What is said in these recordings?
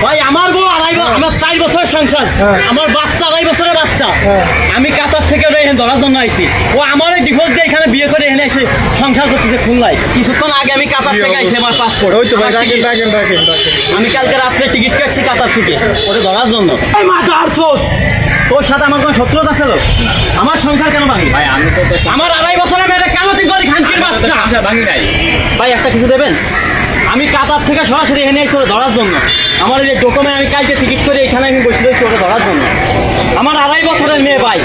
ভাই আমার বউ আমার 4 বছর সংসার, আমার বাচ্চা 2.5 বছরের বাচ্চা। আমি কাতার থেকে এখানে ধরার জন্য আইছি। ও আমার ওই ডিভোর্স দিয়ে এখানে বিয়ে করে এখানে এসে সংসার করতেছে খুলনায়। কিছুক্ষণ আগে আমি কাতার থেকে আইছি, আমার পাসপোর্ট। আমি কালকে রাত্রে টিকিট কাটছি কাতার থেকে ওটা ধরার জন্য। তোর সাথে আমার কোনো শত্রুতা ছিল? আমার সংসার কেন ভাঙি? ভাই আমি তো আমার 2.5 বছরের মেয়েটা কেন তুই বলি খানকির বাচ্চা? ভাঙি নাই ভাই, একটা কিছু দেবেন? আমি কাতার থেকে সরাসরি এখানে এসে ধরার জন্য। আমার এই যে ডকুমেন্ট আমি কালকে টিকিট করে এখানে আমি বসে রয়েছি ওটা ধরার জন্য। আমার 2.5 বছরের মেয়ে ভাই,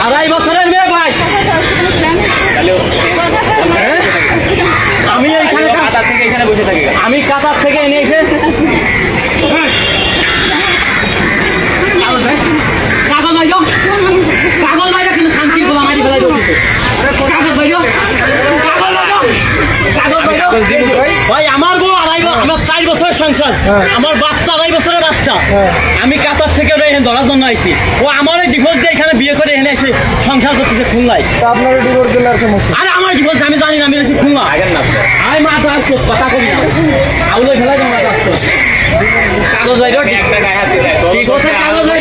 2.5 বছরের মেয়ে ভাই। আমি এইখানে কাতার থেকে এখানে বসে থাকি, আমি কাতার থেকে এনে এসে ভাই আমার বউ আমার 4 বছরের সংসার, আমার বাচ্চা 2.5 বছরের বাচ্চা। আমি কাতার থেকে এখানে ধরার জন্য আইছি। ও আমার ওই ডিভোর্স দিয়ে এখানে বিয়ে করে এখানে এসে সংসার করতেছে খুলনায়। আপনার ডিভোর্স দিলে আর সমস্যা? আরে আমার ডিভোর্স আমি জানি না, আমি এসে খুলনা আমি মা তো আর কথা করি না আউলে ফেলাই তোমার কাগজ ভাই ঠিক আছে, কাগজ ভাই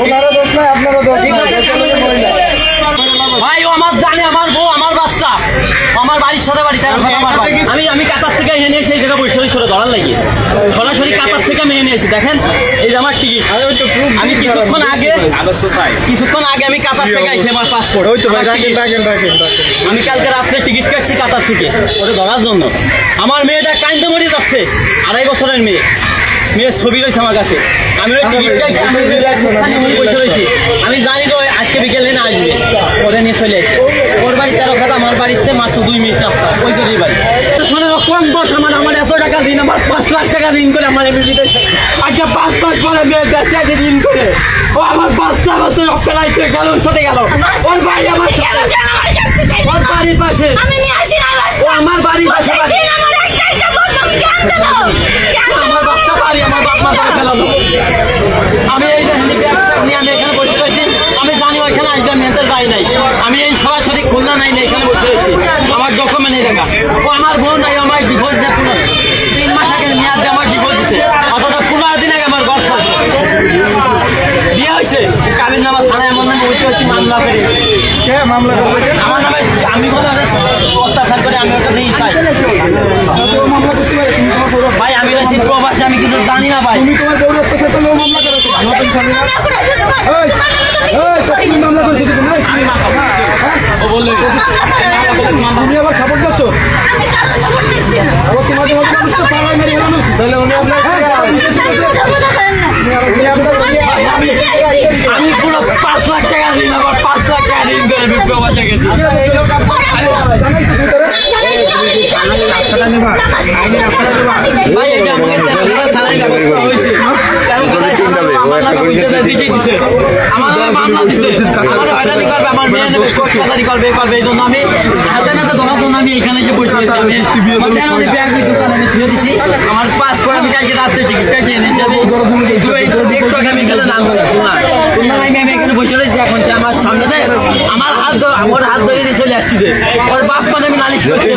ওনারও দোষ নাই, আপনারও দোষ নাই। ভাই ও আমার জানে, আমার বউ আমার বাচ্চা, আমার বাড়ির সাথে বাড়ি। আমি কাতার থেকে এনে সেই জায়গায় বসে ছোট ধরার লাগে সরাসরি কাতার থেকে আমি এনে এসেছি। দেখেন এই যে আমার টিকিট। আমি কিছুক্ষণ আগে আমি কাতার থেকে আইছি, আমার পাসপোর্ট। আমি কালকে রাত্রে টিকিট কাটছি কাতার থেকে ওটা ধরার জন্য। আমার মেয়েটা কাইন্দে মরে যাচ্ছে, 2.5 বছরের মেয়ের ছবি রয়েছে আমার কাছে। আমি ওই টিকিট বসে রয়েছি। আমি জানি তো আজকে বিকেলে না আসবে, ওরে নিয়ে চলে আসে। ওর বাড়ি 13 খাত, আমার বাড়িতে মাত্র 2 মিনিট রাস্তা, ওই তো বাড়ি। কম দোষ আমার এত টাকা ঋণ, আমার 5 লাখ টাকা ঋণ করে আমার আজকে 5 মাস পরে মেয়ে বেঁচে আছে ঋণ করে। ও আমার বাচ্চা বাচ্চা অপেলাইছে গেল, সাথে গেল। ওর বাড়ি আমার ওর বাড়ির পাশে, ও আমার বাড়ির পাশে। আমার বাচ্চা বাড়ি, আমার বাপ মা তারা ফেলালো। আমি এই যে নিয়ে আমি এখানে বসে রয়েছি। আমি জানি ওইখানে আসবে, মেয়েদের বাড়ি নাই। আমি এই সরাসরি খুলনা নাই না, এখানে বসে রয়েছি। আমার ডকুমেন্ট এই জায়গা। ও আমার বোন নাই, আমার ডিভোর্স দেয় 3 মাস আগে মেয়াদ দিয়ে আমার ডিভোর্স দিচ্ছে। অথচ 15 দিন আগে আমার ঘর চলছে, বিয়ে হয়েছে। কাবিন নামা থানায় এমন নামে হচ্ছে মামলা করে আমার নামে। আমি বলে অত্যাচার করে আমি ওটা দিয়েই চাই ভাই। আমি রয়েছি প্রবাসী, আমি কিন্তু জানি না ভাই। ও বললো তুমি আবার সাপোর্ট করছো? আমি পুরো 5 লাখ টাকা ঋণ, আবার 5 লাখ টাকা ঋণ করে আমি প্রবাসে গেছি। ভাই এটা আমাকে থানায় হয়েছে, আমার মামলা দিছে, আমার হয়রানি করবে, আমার মেয়ে নেবে, কোর্টকাচারি করবে এই জন্য আমি হাতে নাতে ধরার জন্য আমি এখানে এসে বসে আছি। আমি ব্যাগ ছুঁয়ে দিছি, আমার পাসপোর্ট আমি কালকে রাত্রে টিকিট কাটিয়ে এনেছি। আমি একটু আমি এখানে নামছি আমি এখানে বসে রয়েছি। এখন সে আমার সামনে দেয়, আমার হাত ধরে দিয়ে চলে আসছি। ওর বাপ মানে আমি নালিশ করছি,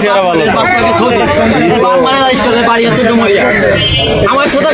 বাপ মানে নালিশ করতে বাড়ি হচ্ছে ডুমরিয়া আমার সাথে।